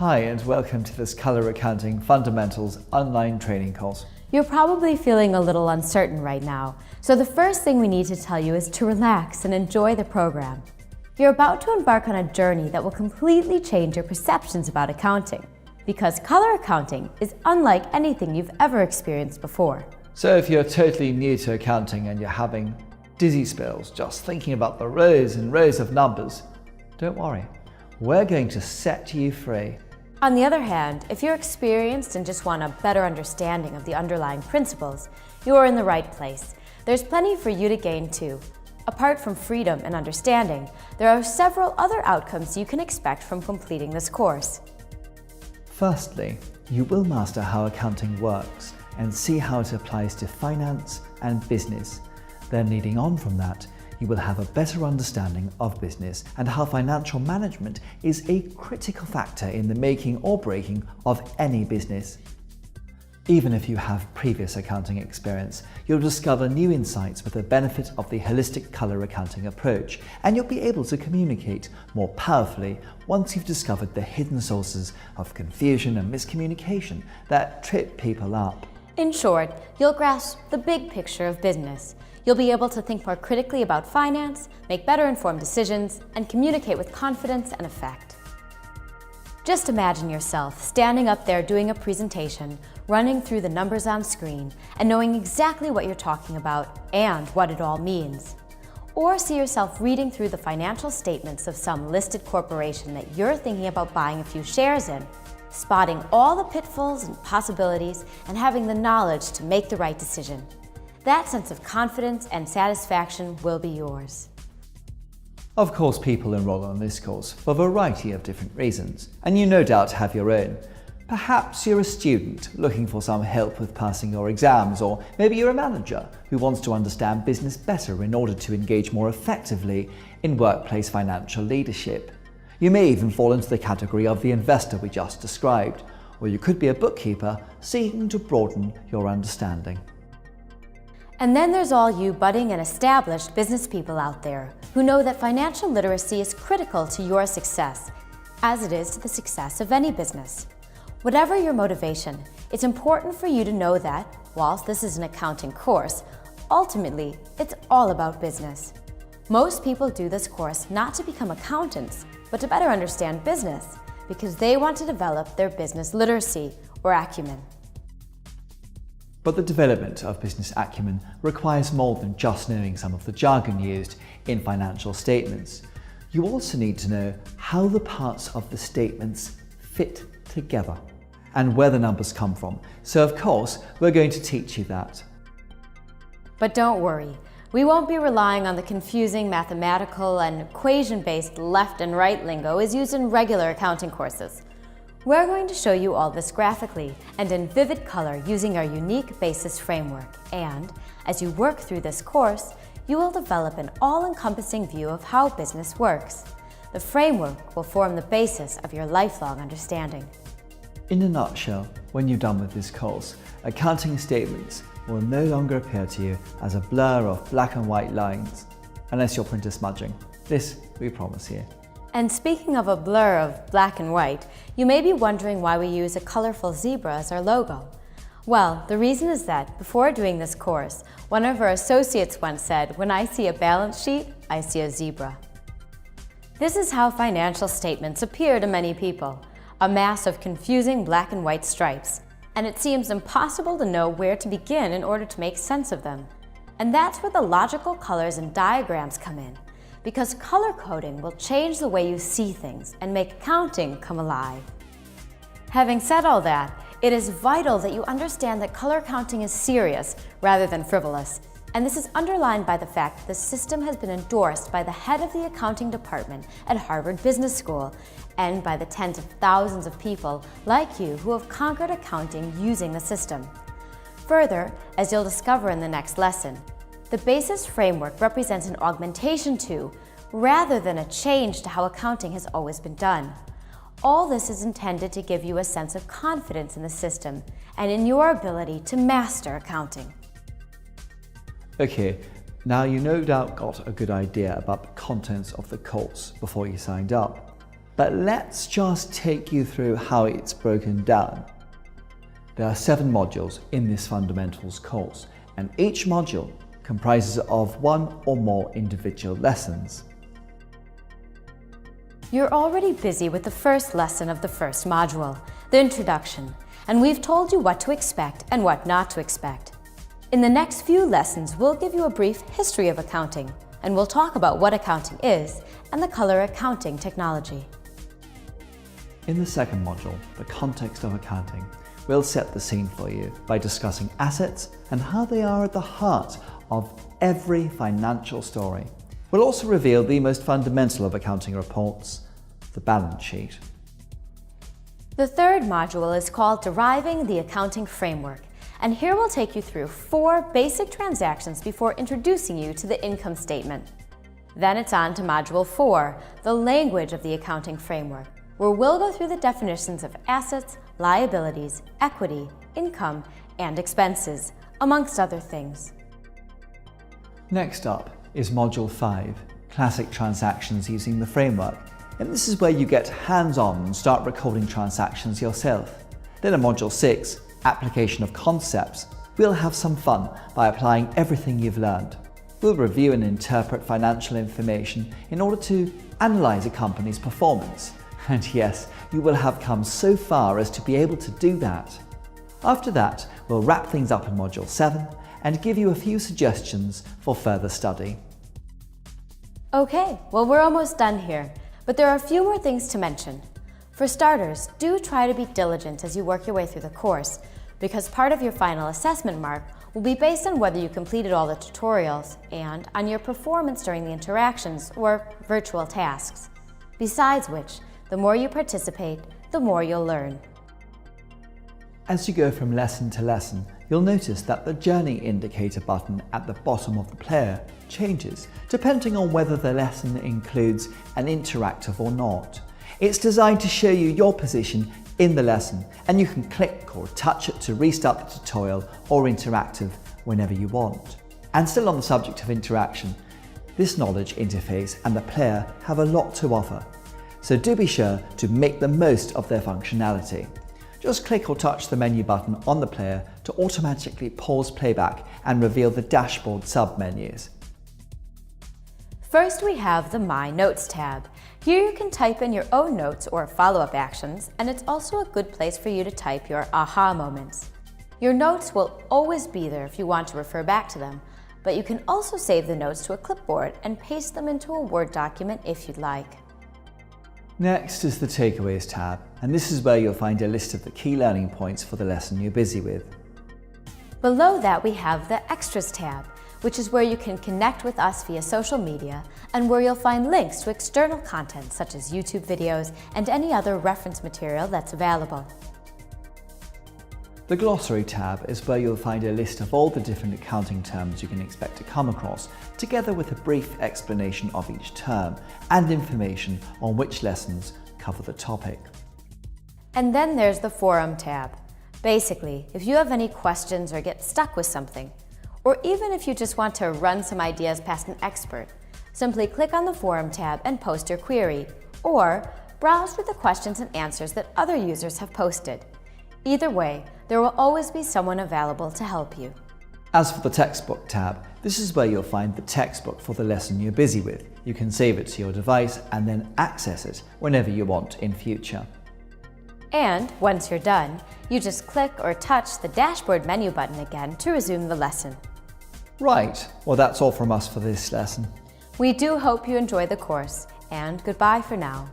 Hi and welcome to this Color Accounting Fundamentals online training course. You're probably feeling a little uncertain right now, so the first thing we need to tell you is to relax and enjoy the program. You're about to embark on a journey that will completely change your perceptions about accounting, because color accounting is unlike anything you've ever experienced before. So if you're totally new to accounting and you're having dizzy spells just thinking about the rows and rows of numbers, don't worry, we're going to set you free. On the other hand, if you're experienced and just want a better understanding of the underlying principles, you are in the right place. There's plenty for you to gain too. Apart from freedom and understanding, there are several other outcomes you can expect from completing this course. Firstly, you will master how accounting works and see how it applies to finance and business. Then leading on from that, you will have a better understanding of business and how financial management is a critical factor in the making or breaking of any business. Even if you have previous accounting experience, you'll discover new insights with the benefit of the holistic color accounting approach, and you'll be able to communicate more powerfully once you've discovered the hidden sources of confusion and miscommunication that trip people up. In short, you'll grasp the big picture of business. You'll be able to think more critically about finance, make better informed decisions, and communicate with confidence and effect. Just imagine yourself standing up there doing a presentation, running through the numbers on screen, and knowing exactly what you're talking about and what it all means. Or see yourself reading through the financial statements of some listed corporation that you're thinking about buying a few shares in, spotting all the pitfalls and possibilities, and having the knowledge to make the right decision. That sense of confidence and satisfaction will be yours. Of course, people enroll on this course for a variety of different reasons, and you no doubt have your own. Perhaps you're a student looking for some help with passing your exams, or maybe you're a manager who wants to understand business better in order to engage more effectively in workplace financial leadership. You may even fall into the category of the investor we just described, or you could be a bookkeeper seeking to broaden your understanding. And then there's all you budding and established business people out there who know that financial literacy is critical to your success, as it is to the success of any business. Whatever your motivation, it's important for you to know that, whilst this is an accounting course, ultimately, it's all about business. Most people do this course not to become accountants, but to better understand business, because they want to develop their business literacy, or acumen. But the development of business acumen requires more than just knowing some of the jargon used in financial statements. You also need to know how the parts of the statements fit together and where the numbers come from. So of course, we're going to teach you that. But don't worry, we won't be relying on the confusing mathematical and equation-based left and right lingo as used in regular accounting courses. We're going to show you all this graphically and in vivid color using our unique basis framework, and as you work through this course, you will develop an all-encompassing view of how business works. The framework will form the basis of your lifelong understanding. In a nutshell, when you're done with this course, accounting statements will no longer appear to you as a blur of black and white lines, unless your printer smudging. This we promise you. And speaking of a blur of black and white, you may be wondering why we use a colorful zebra as our logo. Well, the reason is that before doing this course, one of our associates once said, "When I see a balance sheet, I see a zebra." This is how financial statements appear to many people, a mass of confusing black and white stripes, and it seems impossible to know where to begin in order to make sense of them. And that's where the logical colors and diagrams come in, because color coding will change the way you see things and make accounting come alive. Having said all that, it is vital that you understand that color accounting is serious rather than frivolous, and this is underlined by the fact that the system has been endorsed by the head of the accounting department at Harvard Business School and by the tens of thousands of people like you who have conquered accounting using the system. Further, as you'll discover in the next lesson, the basis framework represents an augmentation to, rather than a change to how accounting has always been done. All this is intended to give you a sense of confidence in the system and in your ability to master accounting. Okay, now you no doubt got a good idea about the contents of the course before you signed up. But let's just take you through how it's broken down. There are 7 modules in this fundamentals course, and each module comprises of 1 or more individual lessons. You're already busy with the first lesson of the first module, the introduction, and we've told you what to expect and what not to expect. In the next few lessons, we'll give you a brief history of accounting, and we'll talk about what accounting is and the color accounting technology. In the second module, the context of accounting, we'll set the scene for you by discussing assets and how they are at the heart of every financial story. We'll also reveal the most fundamental of accounting reports, the balance sheet. The third module is called Deriving the Accounting Framework, and here we'll take you through 4 basic transactions before introducing you to the income statement. Then it's on to Module 4, the language of the accounting framework, where we'll go through the definitions of assets, liabilities, equity, income, and expenses, amongst other things. Next up is Module 5, Classic Transactions Using the Framework, and this is where you get hands-on and start recording transactions yourself. Then in Module 6, Application of Concepts, we'll have some fun by applying everything you've learned. We'll review and interpret financial information in order to analyze a company's performance. And yes, you will have come so far as to be able to do that. After that, we'll wrap things up in Module 7 and give you a few suggestions for further study. Okay, well, we're almost done here, but there are a few more things to mention. For starters, do try to be diligent as you work your way through the course, because part of your final assessment mark will be based on whether you completed all the tutorials and on your performance during the interactions or virtual tasks. Besides which, the more you participate, the more you'll learn. As you go from lesson to lesson, you'll notice that the journey indicator button at the bottom of the player changes depending on whether the lesson includes an interactive or not. It's designed to show you your position in the lesson, and you can click or touch it to restart the tutorial or interactive whenever you want. And still on the subject of interaction, this knowledge interface and the player have a lot to offer, so do be sure to make the most of their functionality. Just click or touch the menu button on the player to automatically pause playback and reveal the dashboard sub-menus. First, we have the My Notes tab. Here you can type in your own notes or follow-up actions, and it's also a good place for you to type your aha moments. Your notes will always be there if you want to refer back to them, but you can also save the notes to a clipboard and paste them into a Word document if you'd like. Next is the Takeaways tab, and this is where you'll find a list of the key learning points for the lesson you're busy with. Below that, we have the Extras tab, which is where you can connect with us via social media and where you'll find links to external content such as YouTube videos and any other reference material that's available. The Glossary tab is where you'll find a list of all the different accounting terms you can expect to come across, together with a brief explanation of each term and information on which lessons cover the topic. And then there's the Forum tab. Basically, if you have any questions or get stuck with something, or even if you just want to run some ideas past an expert, simply click on the Forum tab and post your query, or browse through the questions and answers that other users have posted. Either way, there will always be someone available to help you. As for the Textbook tab, this is where you'll find the textbook for the lesson you're busy with. You can save it to your device and then access it whenever you want in future. And once you're done, you just click or touch the dashboard menu button again to resume the lesson. Right, well that's all from us for this lesson. We do hope you enjoy the course, and goodbye for now.